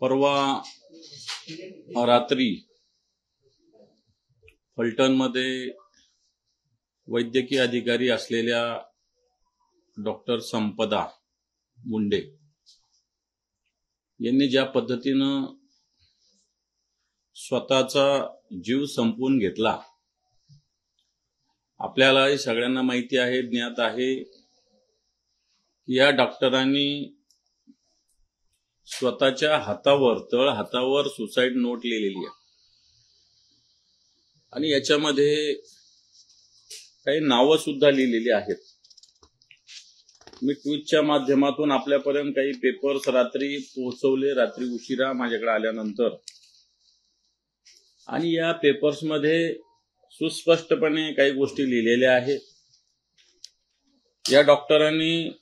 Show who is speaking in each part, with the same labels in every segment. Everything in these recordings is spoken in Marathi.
Speaker 1: परवा रात्री फलटणमध्ये वैद्यकीय अधिकारी असलेल्या डॉक्टर संपदा मुंडे यांनी ज्या पद्धतीनं स्वतःचा जीव संपवून घेतला, आपल्याला सगळ्यांना माहिती आहे, ज्ञात आहे की या डॉक्टरांनी स्वतःच्या हातावर, तळ हातावर सुसाईड नोट लिहिलेली आहे आणि याच्यामध्ये काही नावं सुद्धा लिहिलेली आहेत. मी ट्विटच्या माध्यमातून आपल्यापर्यंत काही पेपर्स रात्री पोहोचवले, रात्री उशिरा माझ्याकडे आल्यानंतर, आणि या पेपर्समध्ये सुस्पष्टपणे काही गोष्टी लिहिलेल्या आहेत. या डॉक्टरांनी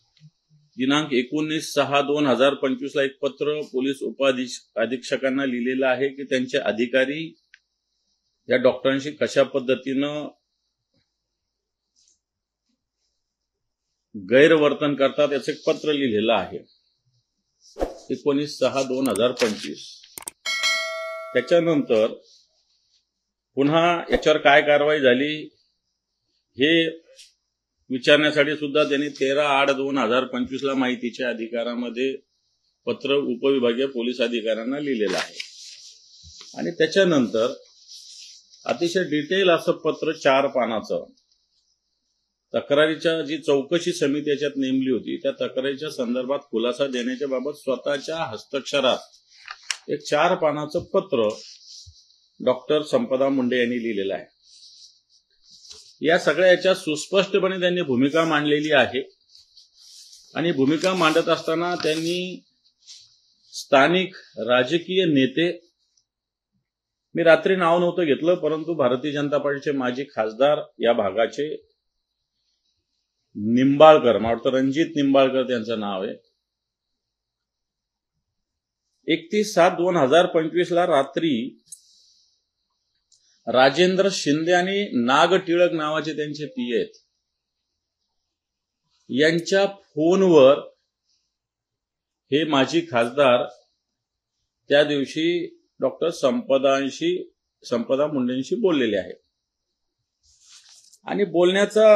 Speaker 1: दिनांक 19/6/2025 ला एक पत्र पोलीस अधीक्षकांना लिहिलेलं आहे की त्यांचे अधिकारी या डॉक्टरांशी कशा पद्धतीनं गैरवर्तन करतात याचं एक पत्र लिहिलेलं आहे 19/6/2025. त्याच्यानंतर पुन्हा याच्यावर काय कारवाई झाली हे विचारण्यासाठी सुद्धा त्यांनी 13/8/2025 ला माहितीच्या अधिकारामध्ये पत्र उपविभागीय पोलीस अधिकाऱ्यांना लिहिलेलं आहे. आणि त्याच्यानंतर अतिशय डिटेल असं पत्र 4 पानाचं तक्रारीच्या जी चौकशी समिती याच्यात नेमली होती त्या तक्रारीच्या संदर्भात खुलासा देण्याच्या बाबत स्वतःच्या हस्ताक्षरात एक 4 पानाचं पत्र डॉक्टर संपदा मुंडे यांनी लिहिलेलं आहे. या सगळ्या याच्यात सुस्पष्टपणे त्यांनी भूमिका मांडलेली आहे आणि भूमिका मांडत असताना त्यांनी स्थानिक राजकीय नेते, मी रात्री नाव नव्हतं घेतलं, परंतु भारतीय जनता पार्टीचे माजी खासदार या भागाचे निंबाळकर, मला वाटतं रणजित निंबाळकर त्यांचं नाव आहे, 31/7/2025 ला रात्री राजेंद्र शिंदे आणि नाग टिळक नावाचे त्यांचे पीए आहेत, यांच्या फोनवर हे माजी खासदार त्या दिवशी डॉक्टर संपदा मुंडेंशी बोललेले आहेत. आणि बोलण्याचा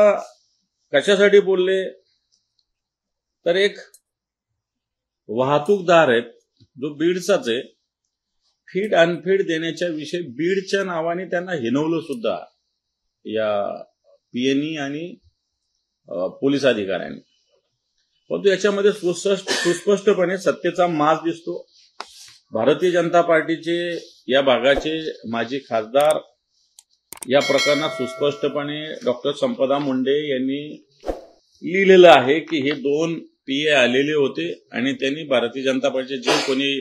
Speaker 1: कशासाठी बोलले तर एक वाहतूकदार आहेत जो बीडचाच आहे, फीड अनफीड देण्याच्या विषयी बीडच्या नावाने त्यांना हिनवलं सुद्धा या पीएनी आणि पोलीस अधिकाऱ्यांनी. परंतु याच्यामध्ये सुस्पष्टपणे सत्तेचा माज दिसतो. भारतीय जनता पार्टीचे या भागाचे माजी खासदार या प्रकरणात सुस्पष्टपणे डॉक्टर संपदा मुंडे यांनी लिहिलेलं आहे की हे 2 पीए आलेले होते आणि त्यांनी भारतीय जनता पार्टीचे जे कोणी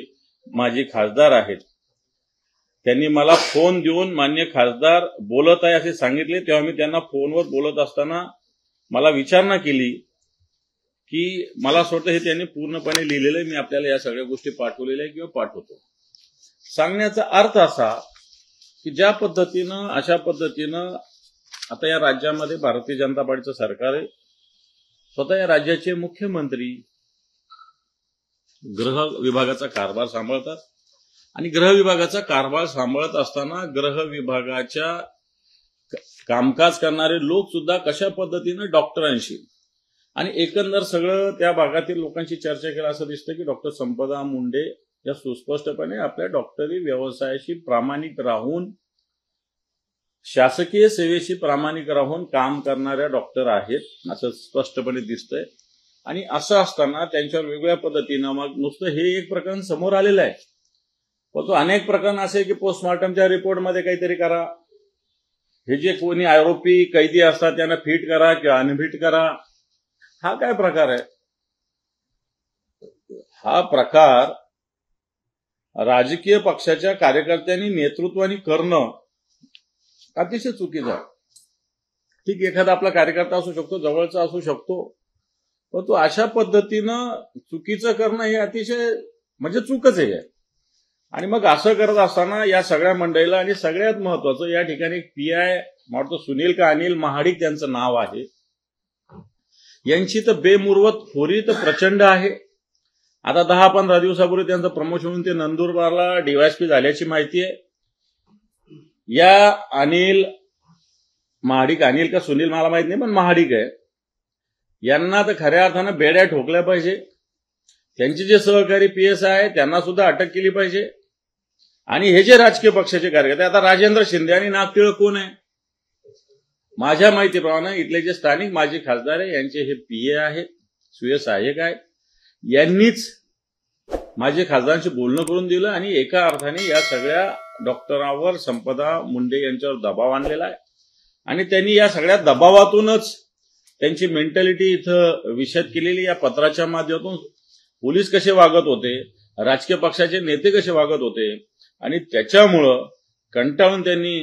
Speaker 1: माजी खासदार आहेत त्यांनी मला फोन देऊन मान्य खासदार बोलत आहे असे सांगितले. तेव्हा मी त्यांना फोनवर बोलत असताना मला विचारणा केली की मला असं वाटतं हे त्यांनी पूर्णपणे लिहिलेलं आहे, मी आपल्याला या सगळ्या गोष्टी पाठवलेल्या किंवा पाठवतो. सांगण्याचा अर्थ असा की ज्या पद्धतीनं अशा पद्धतीनं आता या राज्यामध्ये भारतीय जनता पार्टीचं सरकार आहे, स्वतः या राज्याचे मुख्यमंत्री गृह विभागाचा कारभार सांभाळतात आणि गृह विभागाचा कारभार सांभाळत असताना गृह विभागाच्या कामकाज करणारे लोक सुद्धा कशा पद्धतीनं डॉक्टरांशी आणि एकंदर सगळं त्या भागातील लोकांशी चर्चा केला असं दिसतं की डॉक्टर संपदा मुंडे या सुस्पष्टपणे आपल्या डॉक्टरी व्यवसायाशी प्रामाणिक राहून, शासकीय सेवेशी प्रामाणिक राहून काम करणाऱ्या डॉक्टर आहेत असं स्पष्टपणे दिसतंय. आणि असं असताना त्यांच्यावर वेगवेगळ्या पद्धतीनं मग नुसतं हे एक प्रकरण समोर आलेलं आहे, पण तो अनेक प्रकरण असे की पोस्टमॉर्टमच्या रिपोर्टमध्ये काहीतरी करा, हे जे कोणी आरोपी कैदी असतात त्यांना फिट करा किंवा अनफिट करा. हा काय प्रकार आहे? हा प्रकार राजकीय पक्षाच्या कार्यकर्त्यांनी नेतृत्वाने करणं अतिशय चुकीचं आहे. ठीक, एखादा आपला कार्यकर्ता असू शकतो, जवळचा असू शकतो, पण तो अशा पद्धतीनं चुकीचं करणं हे अतिशय म्हणजे चूकच आहे. आणि मग असं करत असताना या सगळ्या मंडळीला, आणि सगळ्यात महत्वाचं या ठिकाणी पीआय म्हणतो सुनील का अनिल महाडिक त्यांचं नाव आहे, यांची तर बेमुरवत खोरी तर प्रचंड आहे. आता 10-15 दिवसापूर्वी त्यांचं प्रमोशन होऊन ते नंदुरबारला डीवायएसपी झाल्याची माहिती आहे. या अनिल महाडिक, अनिल का सुनील मला माहित नाही, पण महाडिक आहे, यांना तर खऱ्या अर्थानं बेड्या ठोकल्या पाहिजे. त्यांचे जे सहकारी PSI आहे त्यांना सुद्धा अटक केली पाहिजे. आणि हे जे राजकीय पक्षाचे कार्यकर्ते, आता राजेंद्र शिंदे आणि नागटिळक कोण आहे? माझ्या माहितीप्रमाणे इथले जे स्थानिक माजी खासदार आहे यांचे हे PA आहेत, सुय सहाय्यक आहेत. यांनीच माजी खासदारांशी बोलणं करून दिलं आणि एका अर्थाने या सगळ्या डॉक्टरांवर संपदा मुंडे यांच्यावर दबाव आणलेला आहे. आणि त्यांनी या सगळ्या दबावातूनच त्यांची मेंटॅलिटी इथं विशद केलेली. या पत्राच्या माध्यमातून पोलीस कसे वागत होते, राजकीय पक्षाचे नेते कसे वागत होते, आणि त्याच्यामुळं कंटाळून त्यांनी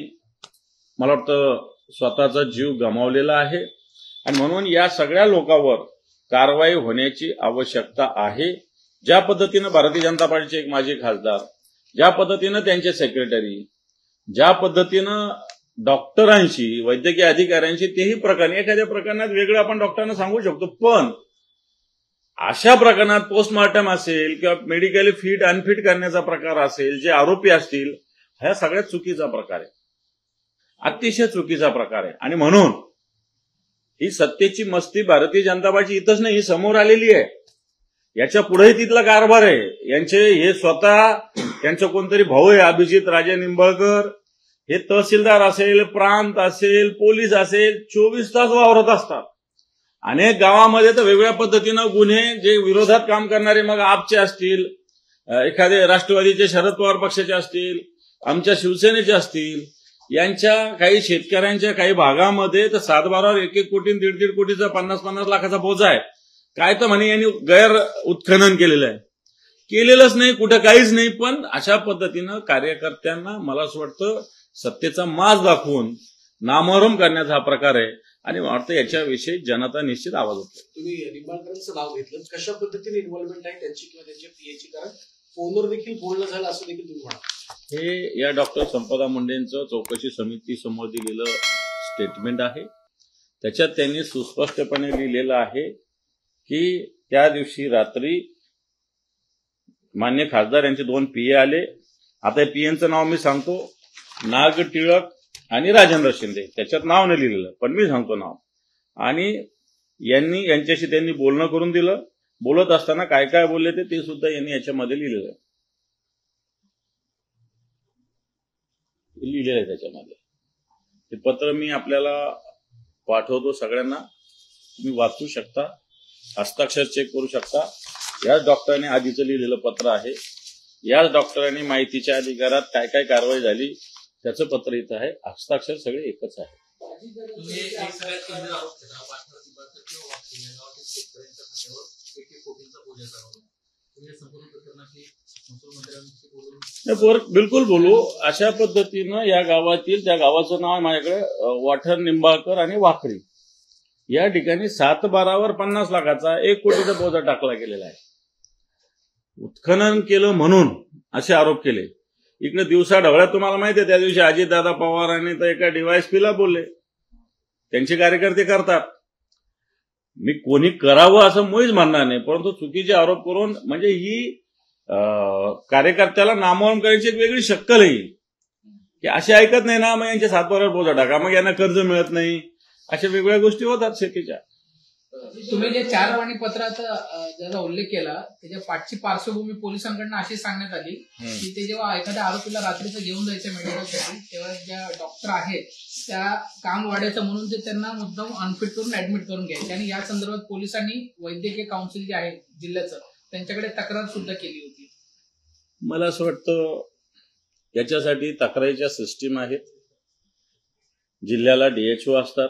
Speaker 1: मला वाटतं स्वतःचा जीव गमावलेला आहे. आणि म्हणून या सगळ्या लोकांवर कारवाई होण्याची आवश्यकता आहे. ज्या पद्धतीनं भारतीय जनता पार्टीचे एक माजी खासदार, ज्या पद्धतीनं त्यांचे सेक्रेटरी, ज्या पद्धतीनं डॉक्टरांशी, वैद्यकीय अधिकाऱ्यांशी, तेही प्रकरण एखाद्या प्रकरणात वेगळं आपण डॉक्टरांना सांगू शकतो, पण अशा प्रकरणात पोस्टमॉर्टम असेल किंवा मेडिकली फिट अनफिट करण्याचा प्रकार असेल, जे आरोपी असतील, ह्या सगळ्यात चुकीचा प्रकार आहे, अतिशय चुकीचा प्रकार आहे. आणि म्हणून ही सत्तेची मस्ती भारतीय जनता पार्टी इथंच नाही, ही समोर आलेली आहे. याच्या पुढेही तिथला कारभार आहे. यांचे हे स्वतः, त्यांचं कोणतरी भाऊ आहे अभिजित राजे निंबाळकर, हे तहसीलदार असेल, प्रांत असेल, पोलीस असेल, 24 तास वावरत असतात. अनेक गावामध्ये तर वेगवेगळ्या पद्धतीनं गुन्हे, जे विरोधात काम करणारे, मग आपचे असतील, एखादे राष्ट्रवादीचे शरद पवार पक्षाचे असतील, आमच्या शिवसेनेचे असतील, यांच्या काही शेतकऱ्यांच्या काही भागामध्ये तर 7-12वर 1-1 कोटी 1.5 कोटीचा 50-50 लाखाचा बोजा आहे. काय तर म्हणे यांनी गैर उत्खनन केलेलं आहे, केलेलंच नाही, कुठं काहीच नाही. पण अशा पद्धतीनं कार्यकर्त्यांना मला असं वाटतं सत्तेचा माज दाखवून नामोहरम करण्याचा हा प्रकार आहे. आणि वाटतं याच्याविषयी जनता निश्चित आवाज उठते.
Speaker 2: तुम्ही निंबाळकरांचं नाव घेतलं, कशा पद्धतीने इन्व्हॉल्वमेंट आहे त्यांची किंवा त्यांच्या PAची? कारण फोनवर देखील बोलणं झालं असं देखील तुम्ही म्हणा.
Speaker 1: हे या डॉक्टर संपदा मुंडेंचं चौकशी समिती समोर दिलेलं स्टेटमेंट आहे. त्याच्यात त्यांनी सुस्पष्टपणे लिहिलेलं आहे की त्या दिवशी रात्री मान्य खासदार यांचे 2 PA आले. आता PAंचं नाव मी सांगतो, नागटिळक आणि राजेंद्र शिंदे. त्याच्यात नाव नाही लिहिलेलं, पण मी सांगतो नाव. आणि यांच्याशी त्यांनी बोलणं करून दिलं. बोलत असताना काय काय बोलले ते सुद्धा यांनी याच्यामध्ये लिहिलेलं आहे. त्याच्यामध्ये ते पत्र मी आपल्याला पाठवतो सगळ्यांना, तुम्ही वाचू शकता, हस्ताक्षर चेक करू शकता. याच डॉक्टरांनी आधीचं लिहिलेलं पत्र आहे. याच डॉक्टरांनी माहितीच्या अधिकारात काय काय कारवाई झाली त्याचं पत्र इथं आहे. हस्ताक्षर सगळे एकच आहे. बिलकुल बोलू. अशा पद्धतीनं या गावातील, त्या गावाचं नाव आहे माझ्याकडे, वाठर निंबाळकर आणि वाखरी, या ठिकाणी 7-12वर 50 लाखाचा 1 कोटीचा बोजा टाकला गेलेला आहे. उत्खनन केलं म्हणून असे आरोप केले. इकडे दिवसा ढवळ्यात तुम्हाला माहिती आहे, त्या दिवशी अजितदादा पवारांनी तर एका डीवायएसपीला बोलले. त्यांचे कार्यकर्ते करतात. मी कोणी करावं असं मुळीच म्हणणार नाही, परंतु चुकीचे आरोप करून म्हणजे ही कार्यकर्त्याला नामोहरम करायची एक वेगळी शक्कल येईल की असे ऐकत नाही ना, मग यांच्या 7-12वर बोजा टाका, मग यांना कर्ज मिळत नाही, अशा वेगवेगळ्या गोष्टी होतात शेतीच्या.
Speaker 3: तुम्ही जे 4 वाणी पत्रात ज्याचा उल्लेख केला त्याच्या पाठची पार्श्वभूमी पोलिसांकडून अशी सांगण्यात आली की ते जेव्हा एखाद्या आरोपीला रात्रीचं घेऊन जायचं मेडिकलसाठी, तेव्हा ज्या डॉक्टर आहेत त्या काम वाढायचं म्हणून ते त्यांना मुद्दाम अनफिट करून ऍडमिट करून घ्यायचे. आणि या संदर्भात पोलिसांनी वैद्यकीय काउन्सिल जे आहे जिल्ह्याचं, त्यांच्याकडे तक्रार सुद्धा केली होती.
Speaker 1: मला असं वाटतं याच्यासाठी तक्रारीच्या सिस्टीम आहेत. जिल्ह्याला DHO असतात,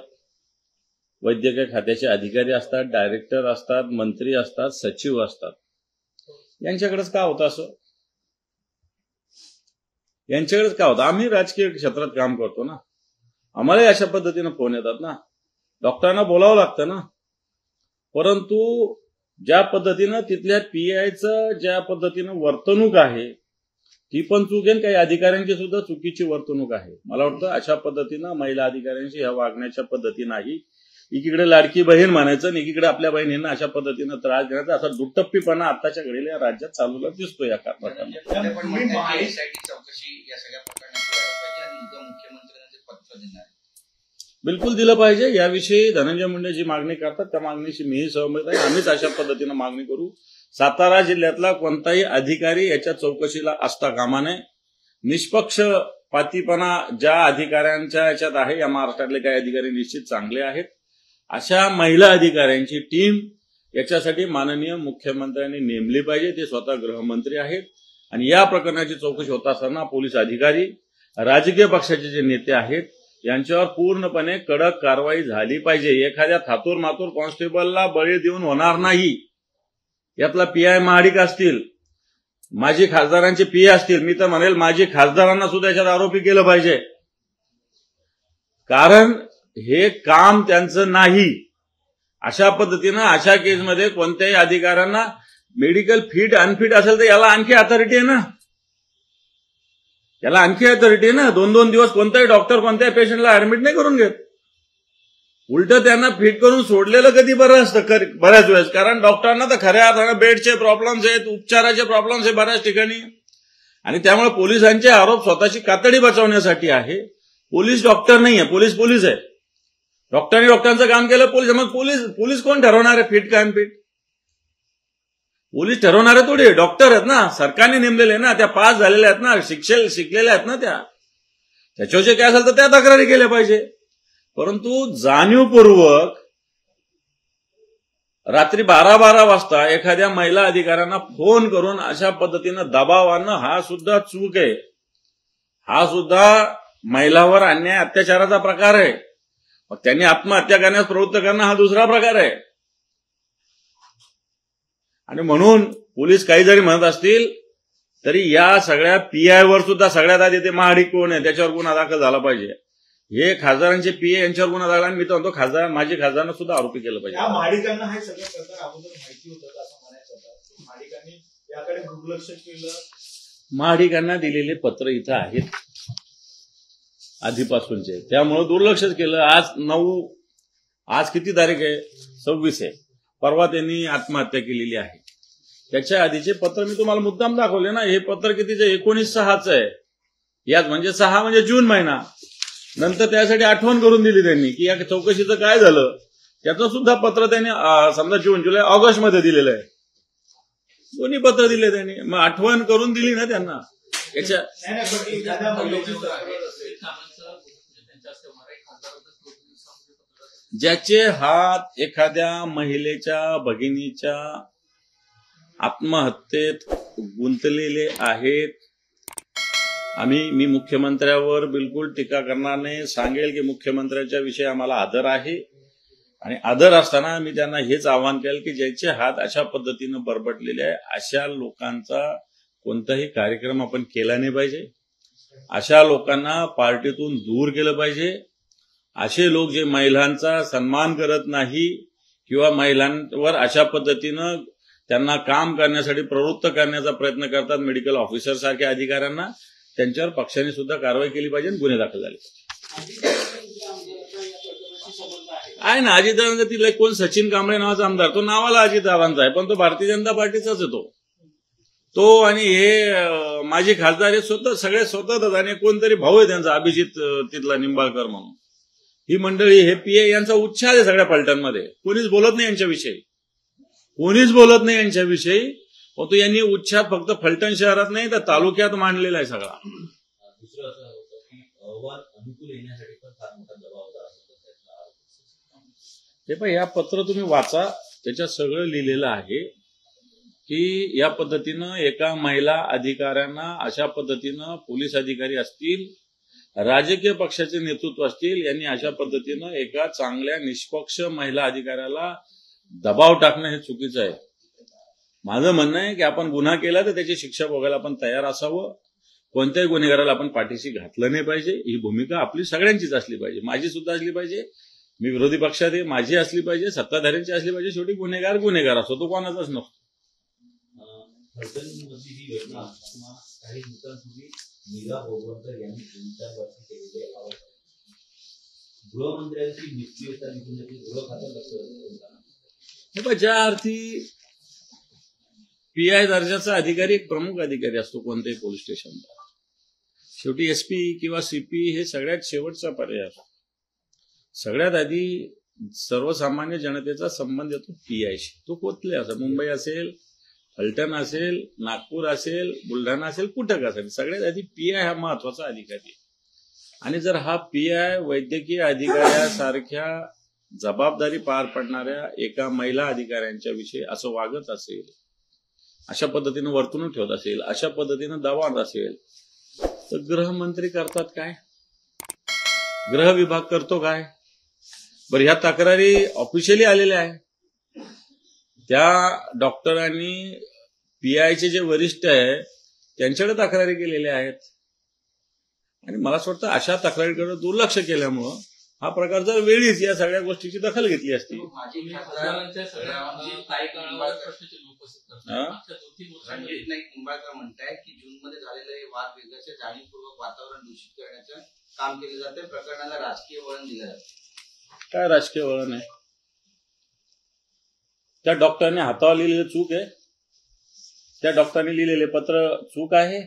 Speaker 1: वैद्यकीय खात्याचे अधिकारी असतात, डायरेक्टर असतात, मंत्री असतात, सचिव असतात. यांच्याकडेच का होतं असं? यांच्याकडेच का होतं? आम्ही राजकीय क्षेत्रात काम करतो ना, आम्हाला अशा पद्धतीनं फोन येतात ना, डॉक्टरांना बोलावं लागतं ना. परंतु ज्या पद्धतीनं तिथल्या PIचं ज्या पद्धतीनं वर्तणूक आहे ती पण चूक आहे, काही अधिकाऱ्यांची सुद्धा चुकीची वर्तणूक आहे. मला वाटतं अशा पद्धतीनं महिला अधिकाऱ्यांशी ह्या वागण्याच्या पद्धती नाही. एकीकडे लाडकी बहीण म्हणायचं आणि एकीकडे आपल्या बहिणींना अशा पद्धतीनं त्रास देण्याचा असा दुट्टप्पीपणा आताच्या घडीला या राज्यात चालूला दिसतो या प्रकरणात.
Speaker 4: चौकशी या सगळ्या प्रकरणाची व्हायला पाहिजे आणि उद्या मुख्यमंत्र्यांना जे पत्र देणार
Speaker 1: बिलकुल दिलं पाहिजे. याविषयी धनंजय मुंडे जी मागणी करतात त्या मागणीशी मीही सहमत आहे. आम्हीच अशा पद्धतीनं मागणी करू. सातारा जिल्ह्यातला कोणताही अधिकारी याच्या चौकशीला असता कामा नये. निष्पक्षपातीपणा ज्या अधिकाऱ्यांच्या याच्यात आहे, या महाराष्ट्रातले काही अधिकारी निश्चित चांगले आहेत. अशा महिला अधिकाऱ्यांची टीम याच्यासाठी माननीय मुख्यमंत्र्यांनी नेमली पाहिजे. ते स्वतः गृहमंत्री आहेत आणि या प्रकरणाची चौकशी होत असताना पोलीस अधिकारी, राजकीय पक्षाचे जे नेते आहेत यांच्यावर पूर्णपणे कडक कारवाई झाली पाहिजे. एखाद्या थातूर मातूर कॉन्स्टेबलला बळी देऊन होणार नाही. यातला पीआय महाडिक असतील, माजी खासदारांचे पीए असतील, मी तर म्हणेल माजी खासदारांना सुद्धा याच्यात आरोपी केलं पाहिजे. कारण हे काम त्यांचं नाही. अशा पद्धतीनं अशा केसमध्ये कोणत्याही अधिकाऱ्यांना मेडिकल फिट अनफिट असेल तर याला आणखी अथॉरिटी आहे ना. याला आणखी अथॉरिटी आहे ना. 2-2 दिवस कोणताही डॉक्टर कोणत्याही पेशंटला ऍडमिट नाही करून घेत. उलट त्यांना फिट करून सोडलेलं कधी बरं असतं बऱ्याच वेळेस. कारण डॉक्टरांना तर खऱ्या अर्थानं बेडचे प्रॉब्लेम्स आहेत, उपचाराचे प्रॉब्लेम्स आहेत बऱ्याच ठिकाणी. आणि त्यामुळे पोलिसांचे आरोप स्वतःची कातडी बचावण्यासाठी आहे. पोलीस डॉक्टर नाही आहे, पोलीस आहे. डॉक्टरांनी डॉक्टरांचं काम केलं, मग पोलीस कोण ठरवणार आहे फिट का अनफिट? पोलीस ठरवणारे थोडी डॉक्टर आहेत ना, सरकारने नेमलेले ना, त्या पास झालेल्या आहेत ना, शिकलेल्या आहेत ना त्या. त्याच्याविषयी काय असेल तर त्या तक्रारी केल्या पाहिजे. परंतु जाणीवपूर्वक रात्री 12-12 वाजता एखाद्या महिला अधिकाऱ्यांना फोन करून अशा पद्धतीनं दबाव आणणं हा सुद्धा चूक आहे. हा सुद्धा महिलावर अन्याय अत्याचाराचा प्रकार आहे. मग त्यांनी आत्महत्या करण्यास प्रवृत्त करणं हा दुसरा प्रकार आहे. आणि म्हणून पोलीस काही जरी म्हणत असतील तरी या सगळ्या पीआयवर सुद्धा सगळ्यात आधी ते महाडिक कोण आहे त्याच्यावर गुन्हा दाखल झाला पाहिजे. हे खासदारांचे पीए यांच्यावर गुन्हा दाखल, आणि मी तर म्हणतो माजी खासदारांना सुद्धा आरोपी केलं पाहिजे.
Speaker 2: या महाडिकांना हे सगळं प्रकार अगोदर माहिती होतं असं म्हणायचं होतं. महाडिकांनी याकडे दुर्लक्ष केलं.
Speaker 1: महाडिकांना दिलेले पत्र इथं आहेत आधीपासूनचे, त्यामुळे दुर्लक्षच केलं. आज किती तारीख आहे? 26 आहे. परवा त्यांनी आत्महत्या केलेली आहे. त्याच्या आधीचे पत्र मी तुम्हाला मुद्दाम दाखवले ना. हे पत्र कितीचे? 19/6 आहे. यात म्हणजे 6 म्हणजे जून महिना. नंतर त्यासाठी आठवण करून दिली त्यांनी की या चौकशीचं काय झालं. त्याचं सुद्धा पत्र त्यांनी समजा जून, जुलै, ऑगस्ट मध्ये दिलेलं आहे. दोन्ही पत्र दिले त्यांनी. मग आठवण करून दिली ना त्यांना. याच्या ज्याचे हात एखाद्या महिलेच्या भगिनीच्या आत्महत्येत गुंतलेले आहेत. मी मुख्यमंत्र्यावर बिलकुल टीका करणार नाही. सांगेल की मुख्यमंत्र्यांच्या विषयी आम्हाला आदर आहे आणि आदर असताना मी त्यांना हेच आवाहन केलं की ज्याचे हात अशा पद्धतीनं बरबटलेले आहे अशा लोकांचा कोणताही कार्यक्रम आपण केला नाही पाहिजे. अशा लोकांना पार्टीतून दूर केलं पाहिजे. असे लोक जे महिलांचा सन्मान करत नाही किंवा महिलांवर अशा पद्धतीनं त्यांना काम करण्यासाठी प्रवृत्त करण्याचा प्रयत्न करतात, मेडिकल ऑफिसर सारख्या अधिकाऱ्यांना, त्यांच्यावर पक्षाने सुद्धा कारवाई केली पाहिजे आणि गुन्हे दाखल झाले आहे ना. अजितदादांचा तिला कोण सचिन कांबळे नावाचा आमदार, तो नावाला अजितदादांचा आहे पण तो भारतीय जनता पार्टीचाच आहे. तो आणि हे माजी खासदार हे सगळे स्वतःच, आणि कोणतरी भाऊ आहे त्यांचा अभिजित तिथला निंबाळकर म्हणून. ही मंडळी हे पीए यांचा उच्छाद आहे सगळ्या पलटणमध्ये. कोणीच बोलत नाही यांच्याविषयी, परंतु यांनी उच्छाद फक्त फलटण शहरात नाही तर तालुक्यात मांडलेला आहे सगळा.
Speaker 5: दुसरं असं होतं की अहवाल अनुकूल येण्यासाठी पण फार मोठा दबाव होता.
Speaker 1: हे पण या पत्र तुम्ही वाचा, त्याच्यात सगळं लिहिलेलं आहे की या पद्धतीनं एका महिला अधिकाऱ्यांना अशा पद्धतीनं पोलीस अधिकारी असतील, राजकीय पक्षाचे नेतृत्व असतील, यांनी अशा पद्धतीनं एका चांगल्या निष्पक्ष महिला अधिकाऱ्याला दबाव टाकणं हे चुकीचं आहे. माझं म्हणणं आहे की आपण गुन्हा केला तर त्याची शिक्षा भोगायला आपण तयार असावं. कोणत्याही गुन्हेगाराला आपण पाठीशी घातलं नाही पाहिजे. ही भूमिका आपली सगळ्यांचीच असली पाहिजे. माझी सुद्धा असली पाहिजे. मी विरोधी पक्षात आहे, माझी असली पाहिजे, सत्ताधाऱ्यांची असली पाहिजे. शेवटी गुन्हेगार असतो, तो कोणाचाच नसतो.
Speaker 5: फलटणमधली ही योजना किंवा काही दिवसांपूर्वी मीरा भोगवंतर यांनी 3-4 वर्ष केलेले आरोप, गृहमंत्र्यांची निष्क्रियता निघून जाते, गृह खातं लक्ष
Speaker 1: हे बघ, ज्या अर्थी PI दर्जाचा अधिकारी एक प्रमुख अधिकारी असतो कोणत्याही पोलीस स्टेशनला, शेवटी SP किंवा CP हे सगळ्यात शेवटचा पर्याय असतो. सगळ्यात आधी सर्वसामान्य जनतेचा संबंध येतो PIशी. तो कुठले असेल, मुंबई असेल, फलटण असेल, नागपूर असेल, बुलढाणा असेल, कुठं असेल, सगळ्यात आधी PI हा महत्वाचा अधिकारी आहे. आणि जर हा PI वैद्यकीय अधिकाऱ्यासारख्या जबाबदारी पार पडणाऱ्या एका महिला अधिकाऱ्यांच्या विषयी असं वागत असेल, अशा पद्धतीनं वर्तणूक ठेवत असेल, अशा पद्धतीनं दबाव असेल, तर गृहमंत्री करतात काय, गृह विभाग करतो काय? बरं, ह्या तक्रारी ऑफिशियली आलेल्या आहे. त्या डॉक्टरांनी PIचे जे वरिष्ठ आहे त्यांच्याकडे तक्रारी केलेल्या आहेत. आणि मला असं वाटतं अशा तक्रारीकडे दुर्लक्ष केल्यामुळं हा प्रकार जर वेळीच या सगळ्या गोष्टीची दखल घेतली असती.
Speaker 4: रणजित नाईक निंबाळकर म्हणताय की जूनमध्ये झालेलं हे वाद वेगळ्याचे जाणीवपूर्वक वातावरण दूषित करण्याचं काम केलं जाते, प्रकरणाला राजकीय वळण दिलं जातं.
Speaker 1: काय राजकीय वळण आहे? त्या डॉक्टरने हातावर लिहिलेलं चूक आहे, त्या डॉक्टरने लिहिलेले पत्र चूक आहे.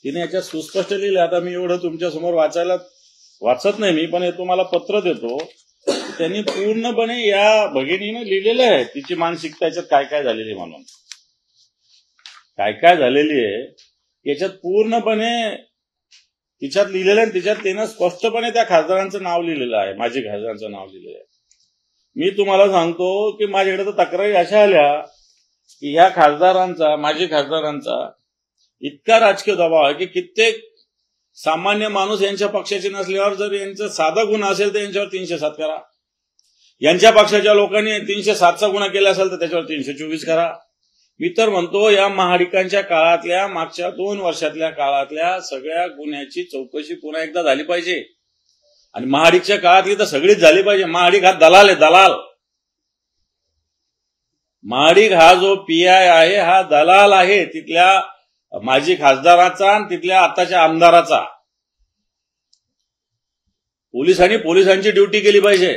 Speaker 1: तिने याच्यात सुस्पष्ट लिहिलं. आता मी एवढं तुमच्या समोर वाचत नाही मी, पण हे तुम्हाला पत्र देतो. त्यांनी पूर्णपणे या भगिनीनं लिहिलेलं आहे तिची मानसिकता याच्यात काय काय झालेली आहे म्हणून, काय काय झालेली आहे याच्यात पूर्णपणे तिच्यात लिहिलेलं आहे. तिच्यात त्यानं स्पष्टपणे त्या खासदारांचं नाव लिहिलेलं आहे, माजी खासदारांचं नाव लिहिलेलं आहे. मी तुम्हाला सांगतो की माझ्याकडे तर तक्रारी अशा आल्या की ह्या खासदारांचा, माजी खासदारांचा इतका राजकीय दबाव आहे की कित्येक सामान्य माणूस यांच्या पक्षाचे नसल्यावर जर यांचा साधा गुन्हा असेल तर यांच्यावर 307 करा, यांच्या पक्षाच्या लोकांनी 307चा गुन्हा केला असेल तर त्याच्यावर 324 करा. मी तर म्हणतो या महाडिकांच्या काळातल्या मागच्या 2 वर्षातल्या काळातल्या सगळ्या गुन्ह्याची चौकशी पुन्हा एकदा झाली पाहिजे. आणि महाडिकच्या काळातली तर सगळीच झाली पाहिजे. महाडिक हा दलाल आहे, दलाल. महाडिक हा जो PI आहे हा दलाल आहे तिथल्या माजी खासदाराचा आणि तिथल्या आताच्या आमदाराचा. पोलिसांची ड्युटी केली पाहिजे.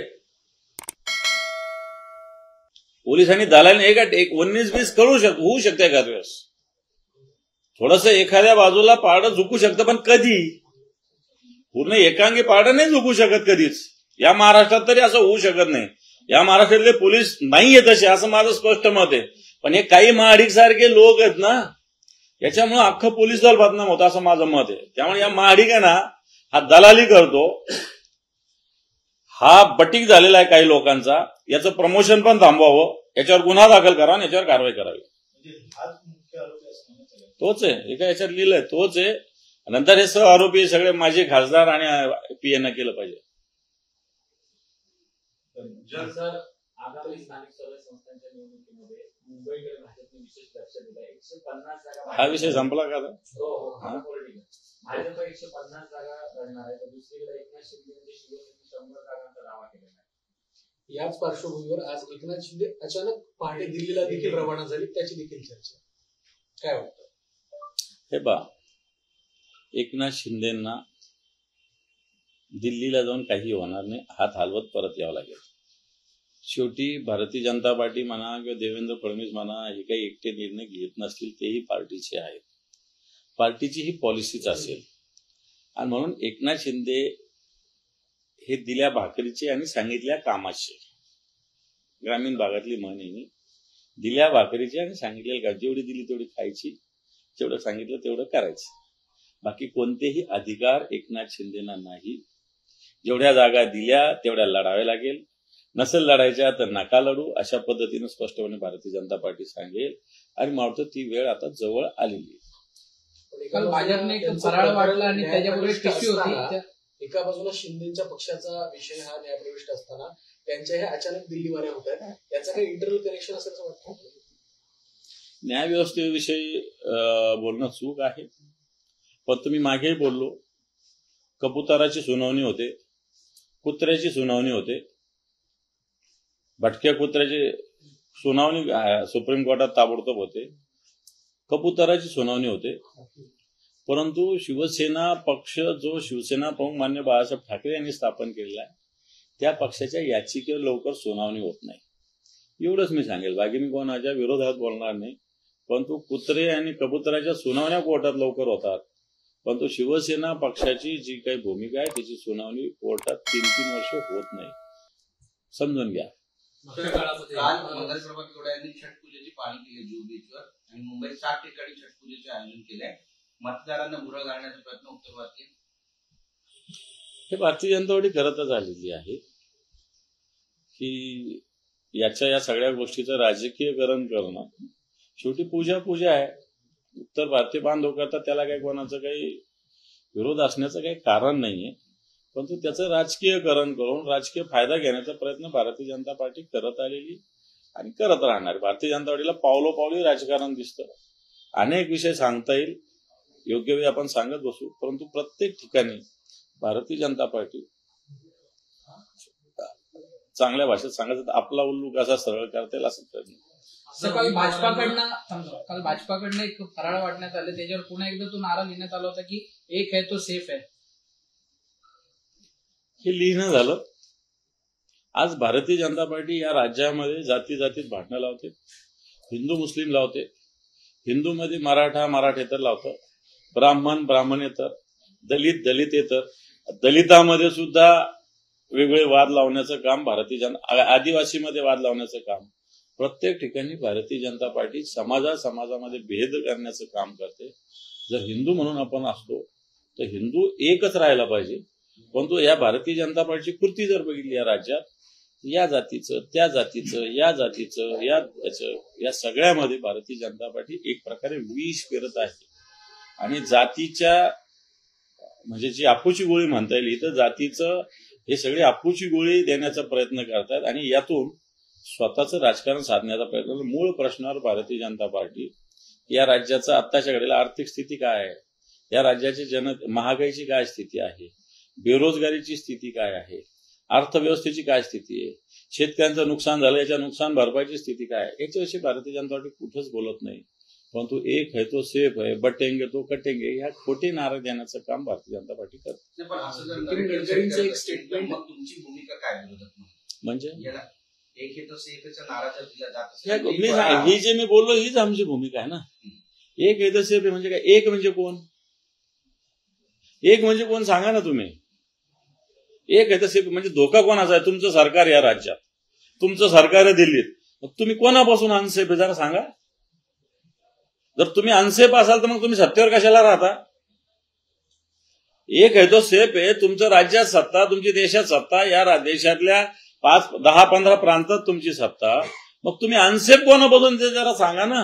Speaker 1: पोलिसांनी दलाल एक 19-20 होऊ शकते एखाद्या वेळेस, थोडस एखाद्या बाजूला पारडं झुकू शकतं, पण कधी पूर्ण एकांगी पारडं नाही झुकू शकत कधीच. या महाराष्ट्रात तरी असं होऊ शकत नाही. या महाराष्ट्रातले पोलीस नाहीये तसे, असं माझं स्पष्ट मत आहे. पण हे काही महाडिक सारखे लोक आहेत ना, याच्यामुळे अख्खं पोलीस दल बदनाम होतं असं माझं मत आहे. त्यामुळे या महाडिक आहे ना हा दलाली करतो, हा बटीक झालेला आहे काही लोकांचा. याचं प्रमोशन पण थांबवावं, याच्यावर गुन्हा दाखल करावा आणि याच्यावर कारवाई करावी. तोच आहे, एका याच्यात लिहिलंय तोच आहे. नंतर हे सह आरोपी सगळे माझे खासदार आणि PI केलं पाहिजे.
Speaker 5: सर, आगामी स्थानिक स्वराज्य संस्थांच्या निवडणुकीमध्ये मुंबईकडे भाजपने विशेष लक्ष दिलं. 150 जागा
Speaker 1: हा विषय संपला का?
Speaker 5: भाजप 150 जागा लढणार आहे, तर दुसरीकडे एकनाथ शिंदे यांनी शिवसेनेने 100 जागांचा दावा केलेला आहे.
Speaker 2: याच पार्श्वभूमीवर आज एकनाथ शिंदे अचानक पहाटे दिल्लीला देखील रवाना झाली, त्याची देखील चर्चा. काय वाटतं?
Speaker 1: हे बा, एकनाथ शिंदेंना दिल्लीला जाऊन काही होणार नाही, हात हलवत परत यावं लागेल. शेवटी भारतीय जनता पार्टी म्हणा किंवा देवेंद्र फडणवीस म्हणा हे काही एकटे निर्णय घेत नसतील, तेही पार्टीचे आहेत. पार्टीची ही पॉलिसीच असेल. आणि म्हणून एकनाथ शिंदे हे दिल्या भाकरीचे आणि सांगितल्या कामाचे, ग्रामीण भागातली म्हण आहे, दिल्या भाकरीचे आणि सांगितलेल्या जेवढी दिली तेवढी खायची, जेवढं सांगितलं तेवढं करायचं. बाकी कोणतेही अधिकार एकनाथ शिंदेना नाही. जेवढ्या जागा दिल्या तेवढ्या लढाव्या लागेल, नसेल लढायच्या तर नका लढू, अशा पद्धतीनं स्पष्टपणे भारतीय जनता पार्टी सांगेल. आणि मला वाटतं ती वेळ आता जवळ आलेली आहे.
Speaker 3: काल भाजपने एक फराळ वाढला आणि त्याच्यापूर्वी टिश्यू होती.
Speaker 2: एका बाजूला शिंदेच्या पक्षाचा विषय हा न्यायप्रविष्ट असताना त्यांच्या हे अचानक दिल्लीवाऱ्या होत आहेत, याचं काही इंटरनल कनेक्शन असल्याचं वाटतं?
Speaker 1: न्यायव्यवस्थेविषयी बोलणं चूक आहे. पण तुम्ही मागेही बोललो, कबुतराची सुनावणी होते, कुत्र्याची सुनावणी होते, भटक्या कुत्र्याची सुनावणी सुप्रीम कोर्टात ताबडतोब होते, कबुतराची सुनावणी होते. परंतु शिवसेना पक्ष जो शिवसेना प्रमुख मान्य बाळासाहेब ठाकरे यांनी स्थापन केलेला आहे त्या पक्षाच्या याचिकेवर लवकर सुनावणी होत नाही एवढंच मी सांगेल. बाकी मी कोणाच्या विरोधात बोलणार नाही. परंतु कुत्रे आणि कबुतराच्या सुनावण्या कोर्टात लवकर होतात. परंतु शिवसेना पक्षाची जी काही भूमिका आहे त्याची सुनावणी कोर्टात 3-3 वर्ष होत नाही. समजून घ्या.
Speaker 4: काल मंगल प्रभात लोढा यांनी छठ पूजेची पाहणी केली जुहू बीचवर आणि मुंबईत 7 ठिकाणी छठ पूजेचे आयोजन केले. मतदारांना भुरळ घालण्याचा प्रयत्न उत्तर भारतीय
Speaker 1: हे भारतीय जनता पार्टी करतच आलेली आहे की या सगळ्या गोष्टीचं राजकीयकरण करणं. शेवटी पूजा आहे. उत्तर भारतीय बांधव करतात त्याला काही कोणाचं काही विरोध असण्याचं काही कारण नाहीये. परंतु त्याचं राजकीयकरण करून राजकीय फायदा घेण्याचा प्रयत्न भारतीय जनता पार्टी करत आलेली आणि करत राहणार. भारतीय जनता पार्टीला पावलोपावली राजकारण दिसतं. अनेक विषय सांगता येईल योग्य वेळी आपण सांगत बसू. परंतु प्रत्येक ठिकाणी भारतीय जनता पार्टी चांगल्या भाषेत सांगायचं आपला उल्लू कसा सरळ करता येईल असं प्रयत्न.
Speaker 3: काल भाजपाकडनं एक फराळ वाटण्यात आले त्याच्यावर पुन्हा एकदा तो नारा लिहिण्यात आला होता की एक है तो सेफ है.
Speaker 1: हे लिहिणं झालं. आज भारतीय जनता पार्टी या राज्यामध्ये जातीत भांडणं लावते. हिंदू मुस्लिम लावते. हिंदूमध्ये मराठेतर लावतं. ब्राह्मणेतर, दलितेतर, दलितामध्ये सुद्धा वेगवेगळे वाद लावण्याचं काम भारतीय जनता आदिवासीमध्ये वाद लावण्याचं काम प्रत्येक ठिकाणी भारतीय जनता पार्टी समाजामध्ये भेद करण्याचं काम करते. जर हिंदू म्हणून आपण असतो तर हिंदू एकच राहायला पाहिजे. परंतु या भारतीय जनता पार्टीची कृती जर बघितली या राज्यात या जातीचं त्या जातीचं या जातीचं या सगळ्यामध्ये भारतीय जनता पार्टी एक प्रकारे विष पेरत आहे. आणि जातीच्या म्हणजे जी अफूची गोळी म्हणता येईल इथं जातीचं हे सगळे अफूची गोळी देण्याचा प्रयत्न करतात आणि यातून स्वतःचं राजकारण साधण्याचा प्रयत्न. मूळ प्रश्नावर भारतीय जनता पार्टी या राज्याचं आत्ताच्या घडीला आर्थिक स्थिती काय आहे, या राज्याची महागाईची काय स्थिती आहे, बेरोजगारीची स्थिती काय आहे, अर्थव्यवस्थेची काय स्थिती आहे, शेतकऱ्यांचं नुकसान झालं याच्या नुकसान भरपाईची स्थिती काय आहे याच्याविषयी भारतीय जनता पार्टी कुठंच बोलत नाही. परंतु एक है तो सेफ है, बटेंगे तो कटेंगे ह्या खोटे नारे देण्याचं काम भारतीय जनता पार्टी करते.
Speaker 4: पण असं जर गडकरींचं एक स्टेटमेंट मग तुमची भूमिका काय विरोधात
Speaker 1: म्हणजे
Speaker 4: एक हे तो सेफचा नारा जर दिला जात असेल
Speaker 1: ही जे मी बोललो हीच आमची भूमिका आहे ना. एक हे तो सेफ आहे म्हणजे काय? एक म्हणजे कोण? एक म्हणजे कोण सांगा ना तुम्ही. एक हे तो सेफ म्हणजे धोका कोणाचा आहे? तुमचं सरकार या राज्यात, तुमचं सरकार आहे दिल्लीत. मग तुम्ही कोणापासून अनसेफ आहे जरा सांगा. जर तुम्ही अनसेफ असाल तर मग तुम्ही सत्तेवर कशाला राहता? एक आहे तो सेफ आहे तुमचं राज्यात सत्ता, तुमची देशात सत्ता, या देशातल्या 5-10-15 प्रांतात तुमची सत्ता. मग तुम्ही अनसेफ कोणापासून ते जरा सांगा ना.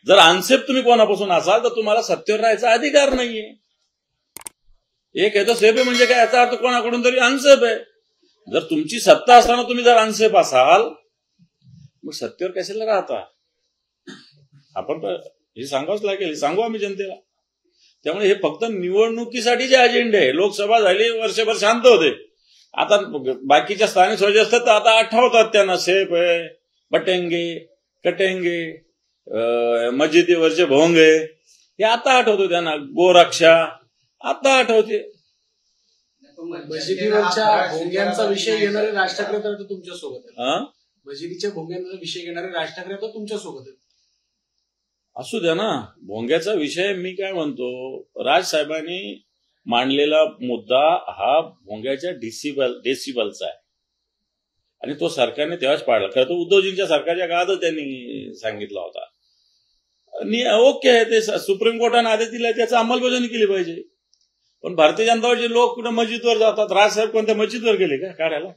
Speaker 1: जर अनसेफ तुम्ही कोणापासून असाल तर तुम्हाला सत्तेवर राहायचा अधिकार नाहीये. एक आहे तो सेफ आहे म्हणजे काय? याचा अर्थ कोणाकडून तरी अनसेफ आहे. जर तुमची सत्ता असताना तुम्ही जर अनसेफ असाल मग सत्तेवर कशाला राहता? आपण हे सांगावंच लागेल, सांगू आम्ही जनतेला. त्यामुळे हे फक्त निवडणुकीसाठीचे अजेंडे आहे. लोकसभा झाली, वर्षभर शांत होते. आता बाकीच्या स्थानिक स्वराज्य असतात तर आता आठवतात त्यांना सेफ आहे, बटेंगे कटेंगे, मस्जिदीवरचे भोंगे हे आता आठवतो त्यांना. गोरक्षा आता आठवते.
Speaker 2: मस्जिदीवरच्या भोंग्यांचा विषय घेणारे राज ठाकरे तर तुमच्या सोबत आहेत. मस्जिदीच्या भोंग्यांचा विषय घेणारे राज ठाकरे तर तुमच्या सोबत आहेत.
Speaker 1: असू द्या ना. भोंग्याचा विषय मी काय म्हणतो, राजसाहेबांनी मांडलेला मुद्दा हा भोंग्याच्या डेसिबलचा आहे आणि तो सरकारने तेव्हाच पाळला. खरं तर उद्धवजींच्या सरकारच्या काळातच त्यांनी सांगितला होता. ओके आहे ते सुप्रीम कोर्टाने आदेश दिला त्याची अंमलबजावणी केली पाहिजे. पण भारतीय जनता पार्टीचे लोक कुठे मस्जिदवर जातात. राजसाहेब कोणत्या मस्जिदवर गेले का काढायला?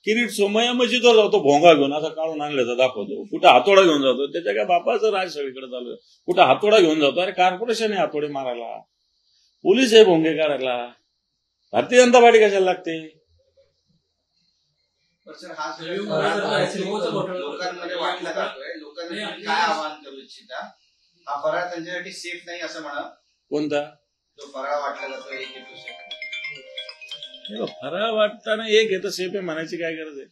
Speaker 1: किरीट सोमय्या मस्जिदवर जातो भोंगा घेऊन, असं काढून आणल्याचा दाखवतो. कुठं हातोडा घेऊन जातो. त्याच्या काय बापाचं राज सगळीकडे चालू आहे. कुठं हातोडा घेऊन जातो. अरे कॉर्पोरेशन आहे हातोडे मारायला, पोलीस आहे भोंगे काढायला. भारतीय जनता पार्टी कशाला लागते?
Speaker 4: लोकांमध्ये वाटला जातोय. लोकांना काय आवाहन करू इच्छिता? हा फराळ त्यांच्यासाठी सेफ नाही असं म्हणा.
Speaker 1: कोणता
Speaker 4: जो फराळ वाटला जातोय एक
Speaker 1: फराळ वाटताना एक येतं सेफ आहे म्हणायची काय गरज आहे?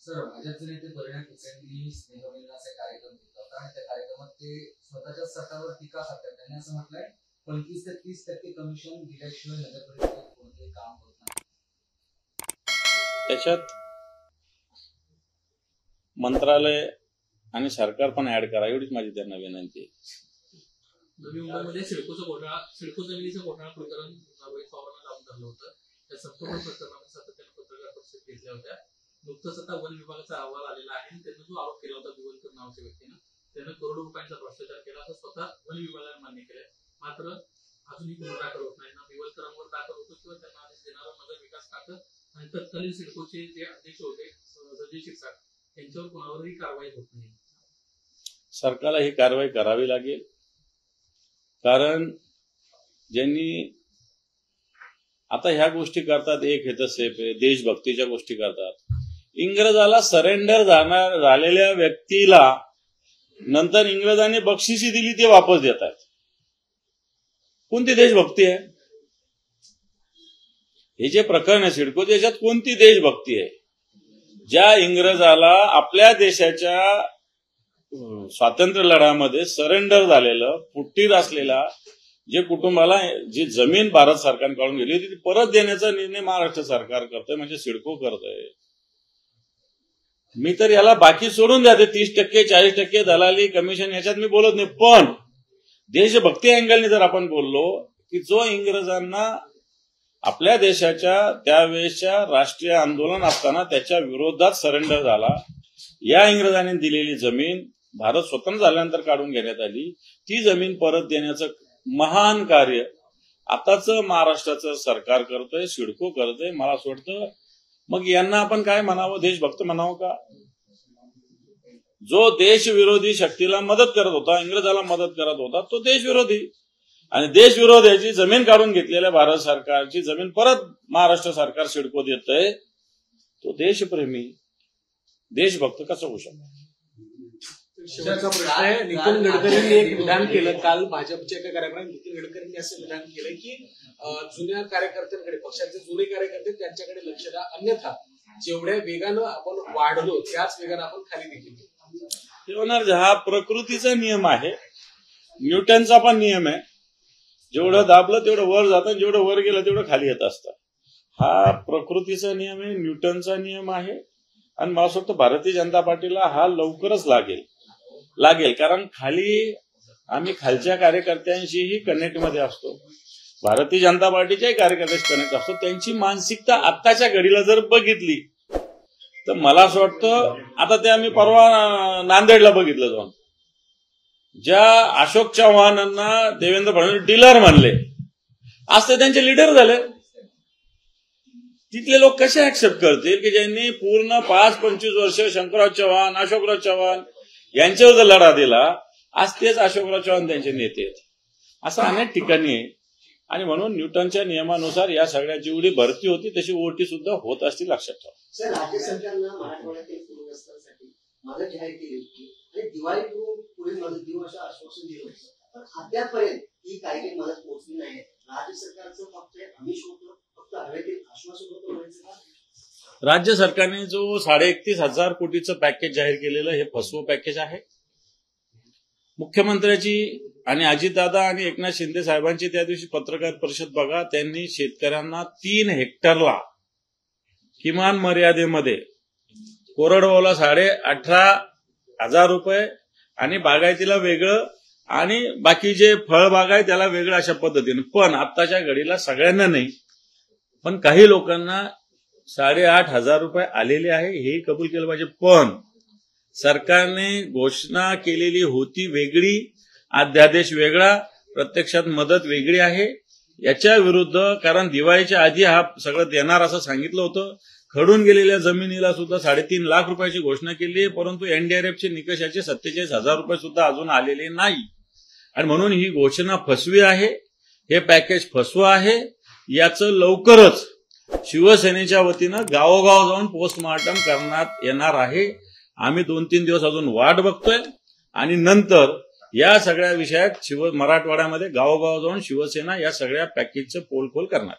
Speaker 6: सर भाजपचे नेते परिणाम फडणवीस स्नेहमिलन असे कार्यक्रम घेतात. होता आणि त्या कार्यक्रमात ते स्वतःच्या सरकारवर टीका करतात. त्यांनी असं म्हटलंय 25 ते 30% कमिशन दिल्याशिवाय नगर परिषदेत कोणतेही काम होत नाही.
Speaker 1: त्याच्यात मंत्रालय आणि सरकार पण ऍड करा, एवढीच माझी त्यांना विनंती आहे.
Speaker 7: नवी मुंबईमध्ये सिडको जमिनीचा घोटाळा प्रकरण रोहित पवारांना लावून धरलं होतं. त्या संपूर्ण प्रकरणामध्ये सातत्याने पत्रकार परिषद घेतल्या होत्या. नुकतंच आता वन विभागाचा अहवाल आलेला आहे आणि त्यांनी जो आरोप केला होता दिवलकर नावाच्या व्यक्तीनं, त्यानं करोडो रुपयांचा भ्रष्टाचार केला असं स्वतः वन विभागाने मान्य केलंय. मात्र अजूनही गुन्हा दाखल होत नाही ना दिवलकरांवर दाखल होतो किंवा त्यांना आदेश देणारा नगर विकास खातं आणि तत्कालीन सिडकोचे जे अध्यक्ष होते संजय शिरसाट यांच्यावर कोणावरही कारवाई होत नाही.
Speaker 1: सरकारला ही कारवाई करावी लागेल, कारण ज्यांनी आता ह्या गोष्टी करतात, एक हे तर सेफ आहे, देशभक्तीच्या गोष्टी करतात. इंग्रजाला सरेंडर झालेल्या व्यक्तीला नंतर इंग्रजांनी बक्षिसी दिली ते वापस देतात. कोणती देशभक्ती आहे? हे जे प्रकरण आहे सिडको, त्याच्यात कोणती देशभक्ती आहे? ज्या इंग्रजाला आपल्या देशाच्या स्वातंत्र्य लढ्यामध्ये सरेंडर झालेलं, पुट्टीत असलेला, जे कुटुंबाला जी जमीन भारत सरकारकडून गेली होती ती परत देण्याचा निर्णय महाराष्ट्र सरकार करतोय, म्हणजे सिडको करतोय. मी तर याला बाकी सोडून द्या, 30%, 40% दलाली कमिशन याच्यात मी बोलत नाही. पण देशभक्ती अँगलने जर आपण बोललो की जो इंग्रजांना आपल्या देशाच्या त्यावेळेसच्या राष्ट्रीय आंदोलन असताना त्याच्या विरोधात सरेंडर झाला, या इंग्रजांनी दिलेली जमीन भारत स्वतंत्र झाल्यानंतर काढून घेण्यात आली, ती जमीन परत देण्याचं महान कार्य आताच महाराष्ट्राचं सरकार करतोय, सिडको करतोय. मला असं वाटतं मग यांना आपण काय म्हणावं, देशभक्त म्हणावं का? जो देशविरोधी शक्तीला मदत करत होता, इंग्रजाला मदत करत होता, तो देशविरोधी. आणि देशविरोधाची जमीन काढून घेतलेल्या भारत सरकारची जमीन परत महाराष्ट्र सरकार सिडको देतंय, तो देशप्रेमी देशभक्त कसं होऊ शकतो?
Speaker 2: शेवटचा प्रश्न आहे. नितीन गडकरींनी एक विधान केलं काल भाजपच्या एका कार्यक्रमात. नितीन गडकरींनी असं विधान केलं की जुन्या कार्यकर्त्यांकडे, पक्षाचे जुने कार्यकर्ते त्यांच्याकडे लक्ष द्या, अन्यथा जेवढ्या वेगानं आपण वाढलो त्याच वेगानं आपण खाली देखील
Speaker 1: होणार. हा प्रकृतीचा नियम आहे, न्यूटनचा पण नियम आहे. जेवढं दाबलं तेवढं वर जातं, जेवढं वर गेलं तेवढं खाली येत असतं. हा प्रकृतीचा नियम आहे, न्यूटनचा नियम आहे. आणि मला असं वाटतं भारतीय जनता पार्टीला हा लवकरच लागेल, कारण खाली आम्ही खालच्या कार्यकर्त्यांशीही कनेक्टमध्ये असतो, भारतीय जनता पार्टीच्याही कार्यकर्त्यांशी कनेक्ट असतो. त्यांची मानसिकता आत्ताच्या घडीला जर बघितली तर मला असं वाटतं, आता ते आम्ही परवा नांदेडला बघितलं जाऊन, ज्या अशोक चव्हाणांना देवेंद्र फडणवीस डीलर म्हणले, आज ते त्यांचे लीडर झाले. तिथले लोक कसे ऍक्सेप्ट करतील की ज्यांनी पूर्ण 5-25 वर्ष शंकरराव चव्हाण, अशोकराव चव्हाण यांच्यावर जर लढा दिला, आज तेच अशोकराव चव्हाण त्यांचे नेते आहेत. असं अनेक ठिकाणी आहे. आणि म्हणून न्यूटनच्या नियमानुसार या सगळ्या जेवढी भरती होती तशी ओटी सुद्धा होत असतील, लक्षात ठेवा.
Speaker 8: सर, राज्य सरकारनं मराठवाड्यातील पूरग्रस्तांसाठी मदत जाहीर केली होती आणि दिवाळीपूर्वी पुढील मदत देऊ असं आश्वासन दिलं होतं, पण अद्यापर्यंत ही काही मदत पोहोचली नाही. राज्य सरकारचं फक्त आमिष होतं, फक्त हवेतील आश्वासन होतं म्हणायचं का?
Speaker 1: राज्य सरकारने जो 31,500 कोटीचं पॅकेज जाहीर केलेलं हे फसवं पॅकेज आहे. मुख्यमंत्र्याची आणि अजितदादा आणि एकनाथ शिंदे साहेबांची त्या दिवशी पत्रकार परिषद बघा. त्यांनी शेतकऱ्यांना 3 हेक्टरला किमान मर्यादेमध्ये, कोरडवाहूला 18,500 रुपये आणि बागायतीला वेगळं आणि बाकी जे फळबाग आहे त्याला वेगळं, अशा पद्धतीने. पण आत्ताच्या घडीला सगळ्यांना नाही, पण काही लोकांना 8,500 रुपये आलेले आहे, हेही कबूल केलं पाहिजे. पण सरकारने घोषणा केलेली होती वेगळी, अध्यादेश वेगळा, प्रत्यक्षात मदत वेगळी आहे. याच्या विरुद्ध, कारण दिवाळीच्या आधी हा सगळं देणार असं सांगितलं होतं. खडून गेलेल्या जमिनीला सुद्धा 3.5 लाख रुपयाची घोषणा केली आहे, परंतु एनडीआरएफचे निकषाचे 47,000 रुपये सुद्धा अजून आलेले नाही. आणि म्हणून ही घोषणा फसवी आहे, हे पॅकेज फसवं आहे. याचं लवकरच शिवसेनेच्या वतीनं गावोगाव जाऊन पोस्टमॉर्टम करण्यात येणार आहे. आम्ही 2-3 दिवस अजून वाट बघतोय आणि नंतर या सगळ्या विषयात मराठवाड्यामध्ये गावोगाव जाऊन शिवसेना या सगळ्या पॅकेजचं पोलखोल करणार.